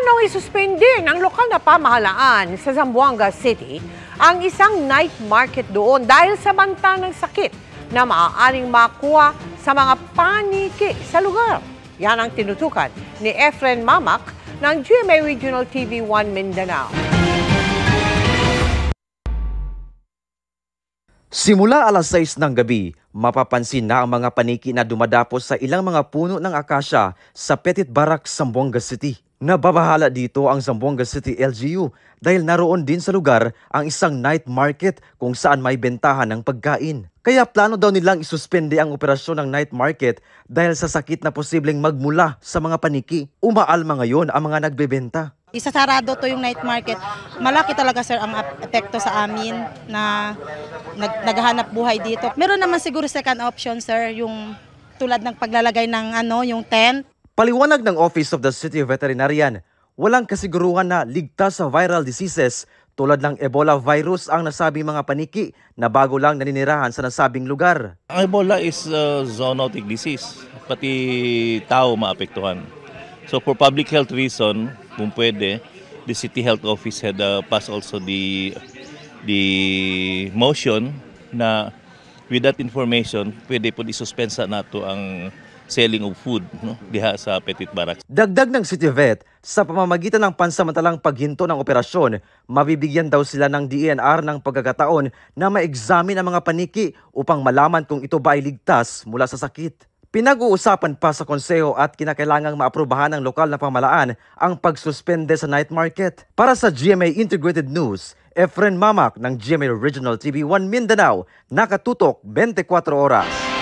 Planong isuspindi ng lokal na pamahalaan sa Zamboanga City ang isang night market doon dahil sa banta ng sakit na maaaring makuha sa mga paniki sa lugar. Yan ang tinutukan ni Efren Mamak ng GMA Regional TV 1 Mindanao. Simula alas 6 ng gabi, mapapansin na ang mga paniki na dumadapos sa ilang mga puno ng akasya sa Petit Barrack, Zamboanga City. Nababahala dito ang Zamboanga City LGU dahil naroon din sa lugar ang isang night market kung saan may bentahan ng pagkain. Kaya plano daw nilang isuspende ang operasyon ng night market dahil sa sakit na posibleng magmula sa mga paniki. Umaalma ngayon ang mga nagbebenta. Isasarado to yung night market. Malaki talaga sir ang epekto sa amin na naghahanap buhay dito. Meron naman siguro second option sir, yung tulad ng paglalagay ng yung tent. Paliwanag ng Office of the City Veterinarian, walang kasiguruhan na ligtas sa viral diseases tulad ng Ebola virus ang nasabing mga paniki na bago lang naninirahan sa nasabing lugar. Ang Ebola is zoonotic disease, pati tao maapektuhan. So for public health reason, kung pwede, the City Health Office had passed also the motion na with that information, pwede po isuspensa nato ang selling of food diha sa Petit Barrack. Dagdag ng City Vet, sa pamamagitan ng pansamantalang paghinto ng operasyon, mabibigyan daw sila ng DNR ng pagkakataon na ma-examine ang mga paniki upang malaman kung ito ba ay ligtas mula sa sakit. Pinag-uusapan pa sa konseho at kinakailangang maaprubahan ng lokal na pamahalaan ang pagsuspende sa night market. Para sa GMA Integrated News, Efren Mamak ng GMA Regional TV 1 Mindanao, nakatutok 24 oras.